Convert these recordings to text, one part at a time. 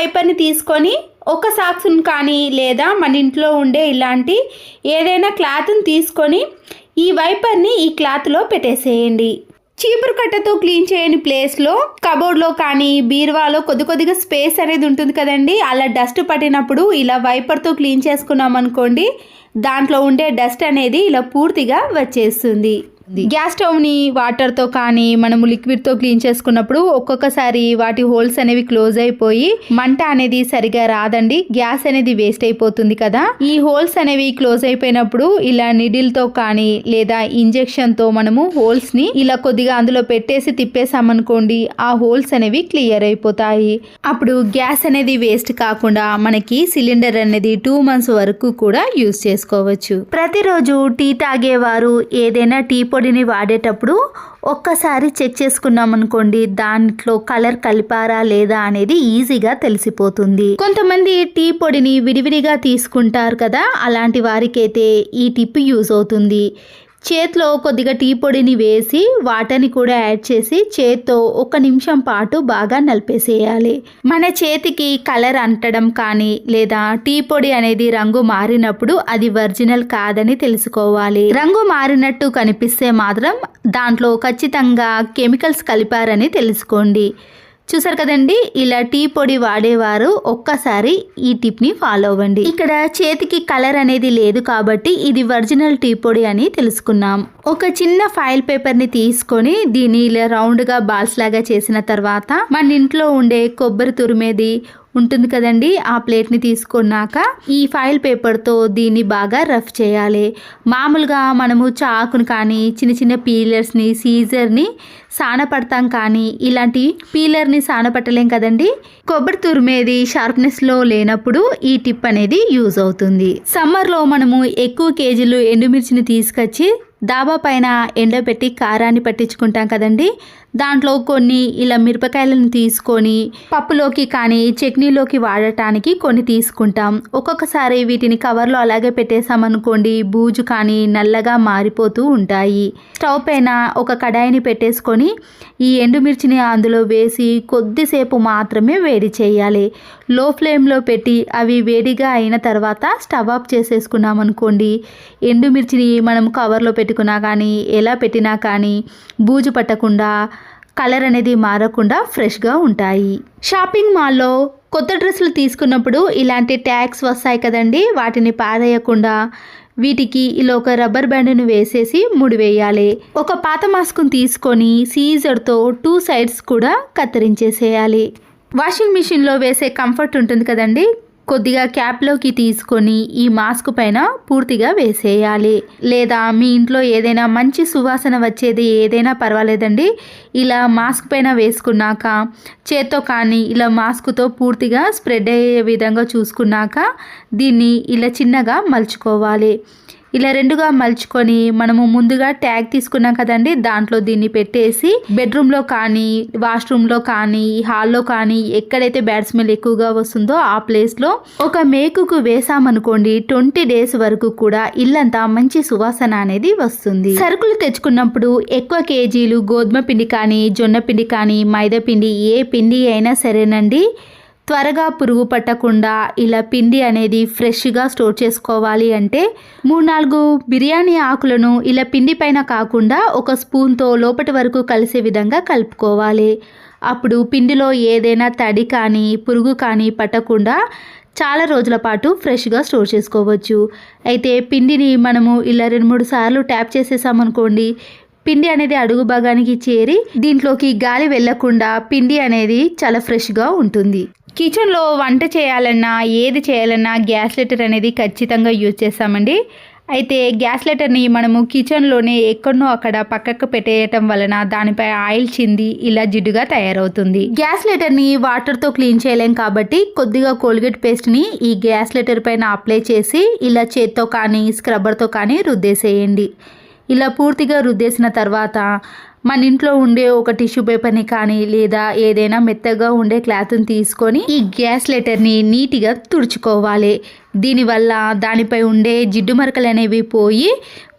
వైపర్ని తీసుకొని ఒక సాక్స్ను కానీ లేదా మన ఇంట్లో ఉండే ఇలాంటి ఏదైనా క్లాత్ని తీసుకొని ఈ వైపర్ని ఈ క్లాత్లో పెట్టేసేయండి. చీపురు కట్టతో క్లీన్ చేయని ప్లేస్లో కబోర్డ్లో కానీ బీరువాలో కొద్దిగా స్పేస్ అనేది ఉంటుంది కదండి. అలా డస్ట్ పట్టినప్పుడు ఇలా వైపర్తో క్లీన్ చేసుకున్నాం అనుకోండి, దాంట్లో ఉండే డస్ట్ అనేది ఇలా పూర్తిగా వచ్చేస్తుంది. గ్యాస్ స్టవ్ని వాటర్తో కానీ మనము లిక్విడ్తో క్లీన్ చేసుకున్నప్పుడు ఒక్కొక్కసారి వాటి హోల్స్ అనేవి క్లోజ్ అయిపోయి మంట అనేది సరిగా రాదండి, గ్యాస్ అనేది వేస్ట్ అయిపోతుంది కదా. ఈ హోల్స్ అనేవి క్లోజ్ అయిపోయినప్పుడు ఇలా నిడిల్తో కానీ లేదా ఇంజెక్షన్తో మనము హోల్స్ని ఇలా కొద్దిగా అందులో పెట్టేసి తిప్పేసామనుకోండి, ఆ హోల్స్ అనేవి క్లియర్ అయిపోతాయి. అప్పుడు గ్యాస్ అనేది వేస్ట్ కాకుండా మనకి సిలిండర్ అనేది 2 months వరకు కూడా యూజ్ చేసుకోవచ్చు. ప్రతిరోజు టీ తాగేవారు ఏదైనా టీ పొడిని వాడేటప్పుడు ఒక్కసారి చెక్ చేసుకున్నాం అనుకోండి, దాంట్లో కలర్ కలిపారా లేదా అనేది ఈజీగా తెలిసిపోతుంది. కొంతమంది టీ పొడిని విడివిడిగా తీసుకుంటారు కదా, అలాంటి వారికైతే ఈ టిప్ యూజ్ అవుతుంది. చేతిలో కొద్దిగా టీ పొడిని వేసి వాటర్ని కూడా యాడ్ చేసి చేత్తో 1 నిమిషం పాటు బాగా నలిపేసేయాలి. మన చేతికి కలర్ అంటడం కానీ లేదా టీ పొడి అనేది రంగు మారినప్పుడు అది ఒరిజినల్ కాదని తెలుసుకోవాలి. రంగు మారినట్టు కనిపిస్తే మాత్రం దాంట్లో ఖచ్చితంగా కెమికల్స్ కలిపారని తెలుసుకోండి. చూసారు కదండి, ఇలా టీ పొడి వాడేవారు ఒక్కసారి ఈ టిప్ని ఫాలో అవ్వండి. ఇక్కడ చేతికి కలర్ అనేది లేదు కాబట్టి ఇది ఒరిజినల్ టీ పొడి అని తెలుసుకున్నాం. ఒక చిన్న ఫాయిల్ పేపర్ని తీసుకొని దీన్ని ఇలా రౌండ్గా బాల్స్ లాగా చేసిన తర్వాత మన ఇంట్లో ఉండే కొబ్బరి తురిమేది ఉంటుంది కదండి, ఆ ప్లేట్ని తీసుకున్నాక ఈ ఫాయిల్ పేపర్తో దీన్ని బాగా రఫ్ చేయాలి. మామూలుగా మనము చాకుని కానీ చిన్న పీలర్స్ని సీజర్ని సానపడతాం కానీ ఇలాంటి పీలర్ని సానపట్టలేం కదండి. కొబ్బరి తురిమేది షార్ప్నెస్లో లేనప్పుడు ఈ టిప్ అనేది యూజ్ అవుతుంది. సమ్మర్లో మనము ఎక్కువ కేజీలు ఎండుమిర్చిని తీసుకొచ్చి దాబా పైన ఎండబెట్టి కారాన్ని పట్టించుకుంటాం కదండి. దాంట్లో కొన్ని ఇలా మిరపకాయలను తీసుకొని పప్పులోకి కానీ చట్నీలోకి వాడటానికి కొన్ని తీసుకుంటాం. ఒక్కొక్కసారి వీటిని కవర్లో అలాగే పెట్టేసామనుకోండి, బూజు కానీ నల్లగా మారిపోతూ ఉంటాయి. స్టవ్ పైన ఒక కడాయిని పెట్టేసుకొని ఈ ఎండుమిర్చిని అందులో వేసి కొద్దిసేపు మాత్రమే వేడి చేయాలి. లో ఫ్లేమ్లో పెట్టి అవి వేడిగా అయిన తర్వాత స్టవ్ ఆఫ్ చేసేసుకున్నాం అనుకోండి, ఎండుమిర్చిని మనం కవర్లో పెట్టుకున్నా కానీ ఎలా పెట్టినా కానీ బూజు పట్టకుండా కలర్ అనేది మారకుండా ఫ్రెష్గా ఉంటాయి. షాపింగ్ మాల్లో కొత్త డ్రెస్సులు తీసుకున్నప్పుడు ఇలాంటి ట్యాగ్స్ వస్తాయి కదండి, వాటిని పారేయకుండా వీటికి ఇలా ఒక రబ్బర్ బ్యాండ్ను వేసేసి ముడివేయాలి. ఒక పాత మాస్క్ను తీసుకొని సీజర్తో 2 sides కూడా కత్తిరించేసేయాలి. వాషింగ్ మిషన్లో వేసే కంఫర్ట్ ఉంటుంది కదండి, కొద్దిగా క్యాప్లోకి తీసుకొని ఈ మాస్క్ పైన పూర్తిగా వేసేయాలి. లేదా మీ ఇంట్లో ఏదైనా మంచి సువాసన వచ్చేది ఏదైనా పర్వాలేదండి, ఇలా మాస్క్ పైన వేసుకున్నాక చేత్తో కానీ ఇలా మాస్క్తో పూర్తిగా స్ప్రెడ్ అయ్యే విధంగా చూసుకున్నాక దీన్ని ఇలా చిన్నగా మలుచుకోవాలి. ఇలా 2గా మలుచుకొని మనము ముందుగా ట్యాగ్ తీసుకున్నాం కదండి, దాంట్లో దీన్ని పెట్టేసి బెడ్రూమ్లో కానీ వాష్రూమ్లో కానీ హాల్లో కానీ ఎక్కడైతే బ్యాడ్ స్మెల్ ఎక్కువగా వస్తుందో ఆ ప్లేస్లో ఒక మేకుకు వేసామనుకోండి, 20 days వరకు కూడా ఇల్లంతా మంచి సువాసన అనేది వస్తుంది. సరుకులు తెచ్చుకున్నప్పుడు ఎక్కువ కేజీలు గోధుమ పిండి కానీ జొన్న పిండి కానీ మైదా పిండి ఏ పిండి అయినా సరేనండి, త్వరగా పురుగు పట్టకుండా ఇలా పిండి అనేది ఫ్రెష్గా స్టోర్ చేసుకోవాలి అంటే 3-4 బిర్యానీ ఆకులను ఇలా పిండి పైన కాకుండా ఒక స్పూన్తో లోపటి వరకు కలిసే విధంగా కలుపుకోవాలి. అప్పుడు పిండిలో ఏదైనా తడి కానీ పురుగు కానీ పట్టకుండా చాలా రోజుల పాటు ఫ్రెష్గా స్టోర్ చేసుకోవచ్చు. అయితే పిండిని మనము ఇలా 2-3 సార్లు ట్యాప్ చేసేసామనుకోండి, పిండి అనేది అడుగు భాగానికి చేరి దీంట్లోకి గాలి వెళ్లకుండా పిండి అనేది చాలా ఫ్రెష్గా ఉంటుంది. కిచెన్లో వంట చేయాలన్నా ఏది చేయాలన్నా గ్యాస్ లైటర్ అనేది ఖచ్చితంగా యూజ్ చేస్తామండి. అయితే గ్యాస్ లైటర్ని మనము కిచెన్లోనే ఎక్కడనో అక్కడ పక్కకు పెట్టేయటం వలన దానిపై ఆయిల్ చింది ఇలా జిడ్డుగా తయారవుతుంది. గ్యాస్ లైటర్ని వాటర్తో క్లీన్ చేయలేం కాబట్టి కొద్దిగా కోల్గేట్ పేస్ట్ని ఈ గ్యాస్ లైటర్ పైన అప్లై చేసి ఇలా చేత్తో కానీ స్క్రబ్బర్తో కానీ రుద్దేసేయండి. ఇలా పూర్తిగా రుద్దేసిన తర్వాత మన ఇంట్లో ఉండే ఒక టిష్యూ పేపర్ని కానీ లేదా ఏదైనా మెత్తగా ఉండే క్లాత్ని తీసుకొని ఈ గ్యాస్ లైటర్ని నీట్గా తుడుచుకోవాలి. దీనివల్ల దానిపై ఉండే జిడ్డు మరకలు అనేవి పోయి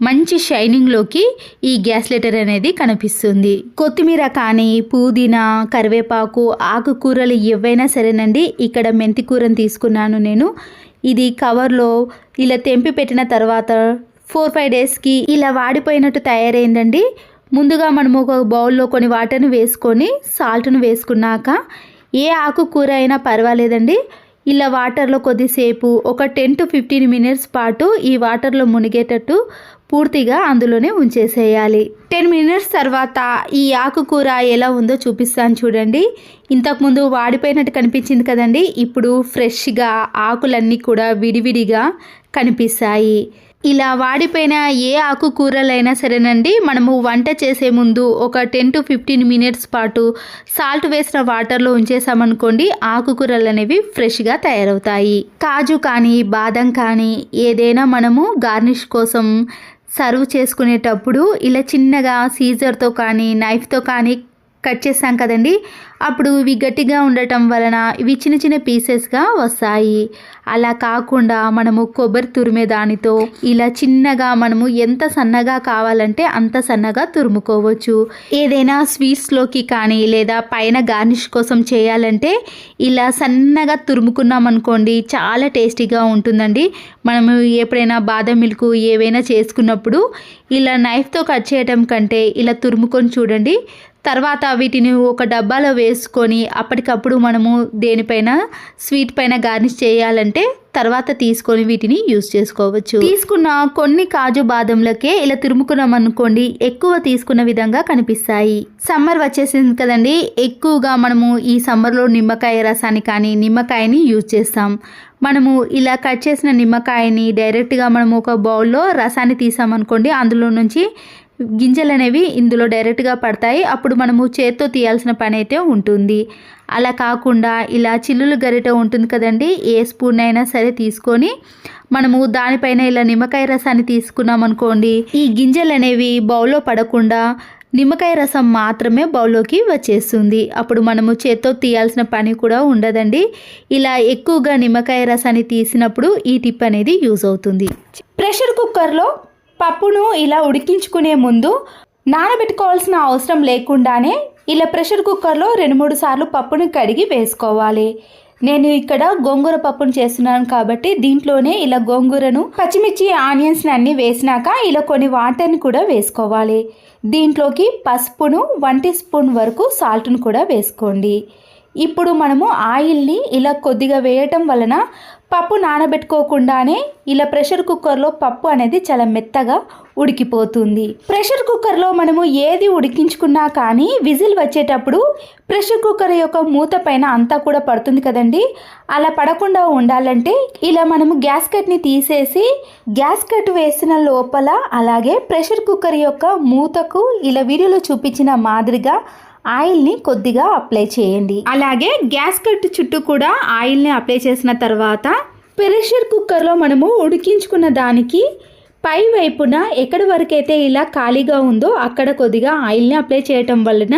మంచి షైనింగ్లోకి ఈ గ్యాస్ లైటర్ అనేది కనిపిస్తుంది. కొత్తిమీర కానీ పుదీనా, కరివేపాకు, ఆకుకూరలు ఏవైనా సరేనండి. ఇక్కడ మెంతి కూరని తీసుకున్నాను నేను. ఇది కవర్లో ఇలా తెంపి పెట్టిన తర్వాత 4-5 డేస్కి ఇలా వాడిపోయినట్టు తయారైందండి. ముందుగా మనము ఒక బౌల్లో కొన్ని వాటర్ని వేసుకొని సాల్ట్ను వేసుకున్నాక ఏ ఆకుకూర అయినా పర్వాలేదండి, ఇలా వాటర్లో కొద్దిసేపు ఒక 10 to 15 మినిట్స్ పాటు ఈ వాటర్లో మునిగేటట్టు పూర్తిగా అందులోనే ఉంచేసేయాలి. 10 మినిట్స్ తర్వాత ఈ ఆకుకూర ఎలా ఉందో చూపిస్తాను చూడండి. ఇంతకుముందు వాడిపోయినట్టు కనిపించింది కదండి, ఇప్పుడు ఫ్రెష్గా ఆకులన్నీ కూడా విడివిడిగా కనిపిస్తాయి. ఇలా వాడిపోయిన ఏ ఆకుకూరలైనా సరేనండి, మనము వంట చేసే ముందు ఒక 10 to 15 మినిట్స్ పాటు సాల్ట్ వేసిన వాటర్లో ఉంచేసామనుకోండి, ఆకుకూరలు అనేవి ఫ్రెష్గా తయారవుతాయి. కాజు కానీ బాదం కానీ ఏదైనా మనము గార్నిష్ కోసం సర్వ్ చేసుకునేటప్పుడు ఇలా చిన్నగా సీజర్తో కానీ నైఫ్తో కానీ కట్ చేస్తాం కదండి, అప్పుడు ఇవి గట్టిగా ఉండటం వలన ఇవి చిన్న చిన్న పీసెస్గా వస్తాయి. అలా కాకుండా మనము కొబ్బరి తురిమే దానితో ఇలా చిన్నగా మనము ఎంత సన్నగా కావాలంటే అంత సన్నగా తురుముకోవచ్చు. ఏదైనా స్వీట్స్లోకి కానీ లేదా పైన గార్నిష్ కోసం చేయాలంటే ఇలా సన్నగా తురుముకున్నాం అనుకోండి, చాలా టేస్టీగా ఉంటుందండి. మనము ఎప్పుడైనా బాదం మిల్క్ ఏవైనా చేసుకున్నప్పుడు ఇలా నైఫ్తో కట్ చేయడం కంటే ఇలా తురుముకొని చూడండి. తర్వాత వీటిని ఒక డబ్బాలో వేసుకొని అప్పటికప్పుడు మనము దేనిపైన స్వీట్ పైన గార్నిష్ చేయాలంటే తర్వాత తీసుకొని వీటిని యూస్ చేసుకోవచ్చు. తీసుకున్న కొన్ని కాజు బాదంలకే ఇలా తురుముకున్నాం అనుకోండి, ఎక్కువ తీసుకున్న విధంగా కనిపిస్తాయి. సమ్మర్ వచ్చేసింది కదండి, ఎక్కువగా మనము ఈ సమ్మర్లో నిమ్మకాయ రసాన్ని కానీ నిమ్మకాయని యూజ్ చేస్తాం. మనము ఇలా కట్ చేసిన నిమ్మకాయని డైరెక్ట్గా మనము ఒక బౌల్లో రసాన్ని తీసామనుకోండి, అందులో నుంచి గింజలు అనేవి ఇందులో డైరెక్ట్గా పడతాయి. అప్పుడు మనము చేత్తో తీయాల్సిన పని అయితే ఉంటుంది. అలా కాకుండా ఇలా చిల్లులు గరిట ఉంటుంది కదండి, ఏ స్పూన్ అయినా సరే తీసుకొని మనము దానిపైన ఇలా నిమ్మకాయ రసాన్ని తీసుకున్నాం అనుకోండి, ఈ గింజలు అనేవి బౌల్లో పడకుండా నిమ్మకాయ రసం మాత్రమే బౌల్లోకి వచ్చేస్తుంది. అప్పుడు మనము చేత్తో తీయాల్సిన పని కూడా ఉండదండి. ఇలా ఎక్కువగా నిమ్మకాయ రసాన్ని తీసినప్పుడు ఈ టిప్ అనేది యూజ్ అవుతుంది. ప్రెషర్ కుక్కర్లో పప్పును ఇలా ఉడికించుకునే ముందు నానబెట్టుకోవాల్సిన అవసరం లేకుండానే ఇలా ప్రెషర్ కుక్కర్లో 2-3 సార్లు పప్పును కడిగి వేసుకోవాలి. నేను ఇక్కడ గోంగూర పప్పును చేస్తున్నాను కాబట్టి దీంట్లోనే ఇలా గోంగూరను, పచ్చిమిర్చి, ఆనియన్స్ని అన్నీ వేసినాక ఇలా కొన్ని వాటర్ని కూడా వేసుకోవాలి. దీంట్లోకి పసుపును 1 టీ స్పూన్ వరకు సాల్ట్ను కూడా వేసుకోండి. ఇప్పుడు మనము ఆయిల్ని ఇలా కొద్దిగా వేయటం వలన పప్పు నానబెట్టుకోకుండానే ఇలా ప్రెషర్ కుక్కర్లో పప్పు అనేది చాలా మెత్తగా ఉడికిపోతుంది. ప్రెషర్ కుక్కర్లో మనము ఏది ఉడికించుకున్నా కానీ విజిల్ వచ్చేటప్పుడు ప్రెషర్ కుక్కర్ యొక్క మూత పైన అంతా కూడా పడుతుంది కదండి. అలా పడకుండా ఉండాలంటే ఇలా మనము గ్యాస్ కట్ని తీసేసి గ్యాస్ కట్ వేసిన లోపల అలాగే ప్రెషర్ కుక్కర్ యొక్క మూతకు ఇలా వీడియోలో చూపించిన మాదిరిగా ఆయిల్ని కొద్దిగా అప్లై చేయండి. అలాగే గ్యాస్ కట్ చుట్టూ కూడా ఆయిల్ని అప్లై చేసిన తర్వాత ప్రెషర్ కుక్కర్లో మనము ఉడికించుకున్న దానికి పై వైపున ఎక్కడి వరకైతే ఇలా ఖాళీగా ఉందో అక్కడ కొద్దిగా ఆయిల్ని అప్లై చేయటం వలన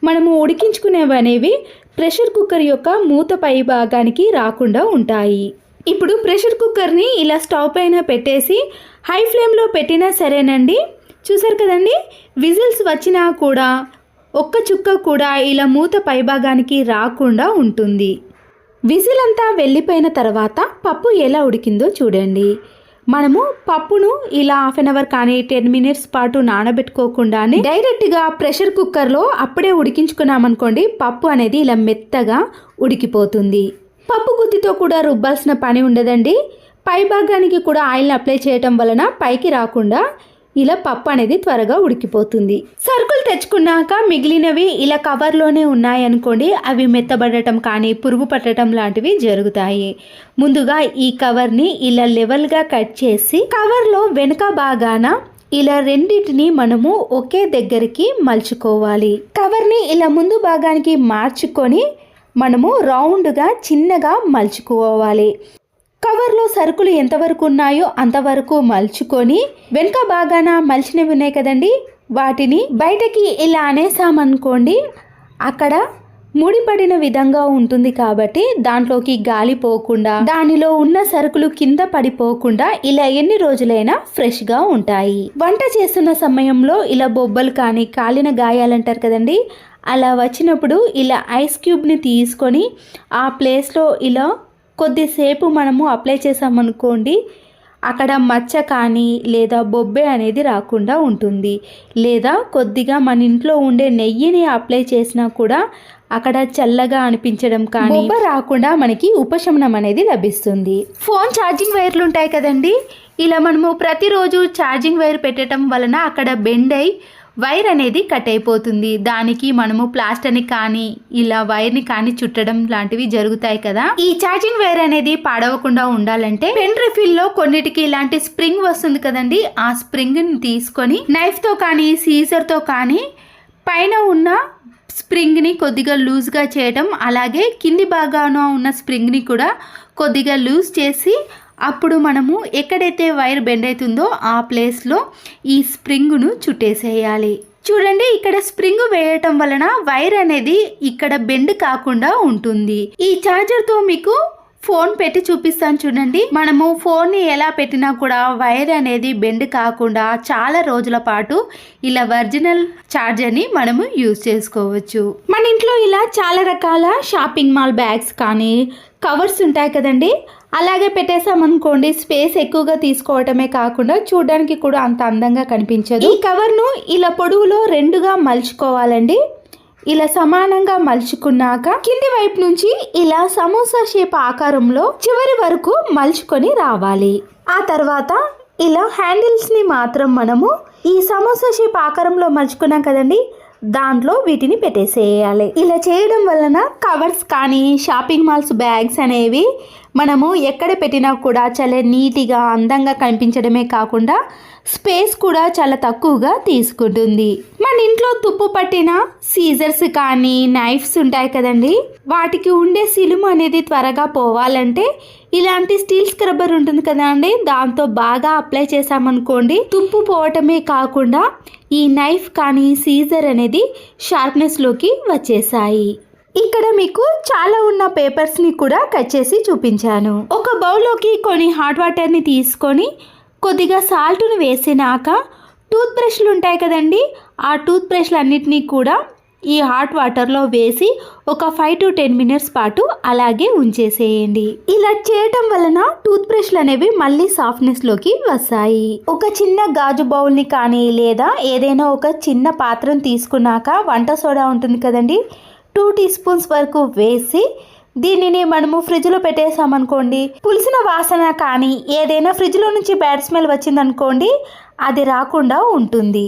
మనము ఉడికించుకునేవి అనేవి ప్రెషర్ కుక్కర్ యొక్క మూత పై భాగానికి రాకుండా ఉంటాయి. ఇప్పుడు ప్రెషర్ కుక్కర్ని ఇలా స్టవ్ పైన పెట్టేసి హై ఫ్లేమ్లో పెట్టినా సరేనండి. చూసారు కదండి, విజిల్స్ వచ్చినా కూడా ఒక్క చుక్క కూడా ఇలా మూత పైభాగానికి రాకుండా ఉంటుంది. విజిల్ అంతా వెళ్ళిపోయిన తర్వాత పప్పు ఎలా ఉడికిందో చూడండి. మనము పప్పును ఇలా 1/2 అవర్ కానీ 10 మినిట్స్ పాటు నానబెట్టుకోకుండానే డైరెక్ట్గా ప్రెషర్ కుక్కర్లో అప్పుడే ఉడికించుకున్నామనుకోండి, పప్పు అనేది ఇలా మెత్తగా ఉడికిపోతుంది. పప్పు గుత్తితో కూడా రుబ్బాల్సిన పని ఉండదండి. పై భాగానికి కూడా ఆయిల్ని అప్లై చేయటం వలన పైకి రాకుండా ఇలా పప్పు అనేది త్వరగా ఉడికిపోతుంది. సరుకులు తెచ్చుకున్నాక మిగిలినవి ఇలా కవర్లోనే ఉన్నాయనుకోండి, అవి మెత్తబడటం కానీ పురుగు పట్టడం లాంటివి జరుగుతాయి. ముందుగా ఈ కవర్ని ఇలా లెవెల్గా కట్ చేసి కవర్లో వెనుక భాగాన ఇలా రెండింటిని మనము ఒకే దగ్గరికి మలుచుకోవాలి. కవర్ని ఇలా ముందు భాగానికి మార్చుకొని మనము రౌండ్గా చిన్నగా మలుచుకోవాలి. కవర్లో సరుకులు ఎంతవరకు ఉన్నాయో అంతవరకు మలుచుకొని వెనుక భాగాన మలిచినవి ఉన్నాయి కదండి, వాటిని బయటకి ఇలా అనేసామనుకోండి, అక్కడ ముడిపడిన విధంగా ఉంటుంది కాబట్టి దాంట్లోకి గాలి పోకుండా, దానిలో ఉన్న సరుకులు కింద పడిపోకుండా ఇలా ఎన్ని రోజులైనా ఫ్రెష్గా ఉంటాయి. వంట చేస్తున్న సమయంలో ఇలా బొబ్బలు కానీ కాలిన గాయాలంటారు కదండి, అలా వచ్చినప్పుడు ఇలా ఐస్ క్యూబ్ని తీసుకొని ఆ ప్లేస్లో ఇలా కొద్దిసేపు మనము అప్లై చేసామనుకోండి, అక్కడ మచ్చ కానీ లేదా బొబ్బే అనేది రాకుండా ఉంటుంది. లేదా కొద్దిగా మన ఇంట్లో ఉండే నెయ్యిని అప్లై చేసినా కూడా అక్కడ చల్లగా అనిపించడం కానీ బొబ్బ రాకుండా మనకి ఉపశమనం అనేది లభిస్తుంది. ఫోన్ ఛార్జింగ్ వైర్లు ఉంటాయి కదండి, ఇలా మనము ప్రతిరోజు ఛార్జింగ్ వైర్ పెట్టడం వలన అక్కడ బెండ్ అయి వైర్ అనేది కట్ అయిపోతుంది. దానికి మనము ప్లాస్టర్ని కానీ ఇలా వైర్ని కానీ చుట్టడం లాంటివి జరుగుతాయి కదా. ఈ ఛార్జింగ్ వైర్ అనేది పాడవకుండా ఉండాలంటే పెన్ రిఫిల్లో కొన్నిటికి ఇలాంటి స్ప్రింగ్ వస్తుంది కదండి, ఆ స్ప్రింగ్ని తీసుకొని నైఫ్తో కానీ సీజర్తో కానీ పైన ఉన్న స్ప్రింగ్ని కొద్దిగా లూజ్గా చేయడం, అలాగే కింది భాగాన ఉన్న స్ప్రింగ్ని కూడా కొద్దిగా లూజ్ చేసి అప్పుడు మనము ఎక్కడైతే వైర్ బెండ్ అవుతుందో ఆ ప్లేస్లో ఈ స్ప్రింగ్ను చుట్టేసేయాలి. చూడండి, ఇక్కడ స్ప్రింగ్ వేయటం వలన వైర్ అనేది ఇక్కడ బెండ్ కాకుండా ఉంటుంది. ఈ ఛార్జర్తో మీకు ఫోన్ పెట్టి చూపిస్తాను చూడండి. మనము ఫోన్ని ఎలా పెట్టినా కూడా వైర్ అనేది బెండ్ కాకుండా చాలా రోజుల పాటు ఇలా ఒరిజినల్ ఛార్జర్ని మనము యూజ్ చేసుకోవచ్చు. మన ఇంట్లో ఇలా చాలా రకాల షాపింగ్ మాల్ బ్యాగ్స్ కానీ కవర్స్ ఉంటాయి కదండి, అలాగే పెట్టేసామనుకోండి స్పేస్ ఎక్కువగా తీసుకోవటమే కాకుండా చూడడానికి కూడా అంత అందంగా కనిపించదు. ఈ కవర్ను ఇలా పొడవులో రెండుగా మలుచుకోవాలండి. ఇలా సమానంగా మలుచుకున్నాక కింది వైపు నుంచి ఇలా సమోసా షేప్ ఆకారంలో చివరి వరకు మలుచుకొని రావాలి. ఆ తర్వాత ఇలా హ్యాండిల్స్ని మాత్రం మనము ఈ సమోసా షేప్ ఆకారంలో మలుచుకున్నాం కదండి, దాంట్లో వీటిని పెట్టేసేయాలి. ఇలా చేయడం వలన కవర్స్ కానీ షాపింగ్ మాల్స్ బ్యాగ్స్ అనేవి మనము ఎక్కడ పెట్టినా కూడా చాలా నీట్గా అందంగా కనిపించడమే కాకుండా స్పేస్ కూడా చాలా తక్కువగా తీసుకుంటుంది. మన ఇంట్లో తుప్పు పట్టిన సీజర్స్ కానీ నైఫ్స్ ఉంటాయి కదండి, వాటికి ఉండే సిలుము అనేది త్వరగా పోవాలంటే ఇలాంటి స్టీల్ స్క్రబ్బర్ ఉంటుంది కదండి, దాంతో బాగా అప్లై చేసామనుకోండి తుప్పు పోవటమే కాకుండా ఈ నైఫ్ కానీ సీజర్ అనేది షార్ప్నెస్లోకి వచ్చేసాయి. ఇక్కడ మీకు చాలా ఉన్న పేపర్స్ని కూడా కట్ చేసి చూపించాను. ఒక బౌల్లోకి కొన్ని హాట్ వాటర్ని తీసుకొని కొద్దిగా సాల్ట్ను వేసినాక టూత్ బ్రష్లు ఉంటాయి కదండి, ఆ టూత్ బ్రష్లు అన్నిటినీ కూడా ఈ హాట్ వాటర్లో వేసి ఒక 5 to 10 minutes పాటు అలాగే ఉంచేసేయండి. ఇలా చేయటం వలన టూత్ బ్రష్లు అనేవి మళ్ళీ సాఫ్ట్నెస్లోకి వస్తాయి. ఒక చిన్న గాజు బౌల్ని కానీ లేదా ఏదైనా ఒక చిన్న పాత్రను తీసుకున్నాక వంట సోడా ఉంటుంది కదండి, 2 teaspoons వరకు వేసి దీనిని మనము ఫ్రిడ్జ్లో పెట్టేసామనుకోండి, పులిసిన వాసన కానీ ఏదైనా ఫ్రిడ్జ్లో నుంచి బ్యాడ్ స్మెల్ వచ్చిందనుకోండి అది రాకుండా ఉంటుంది.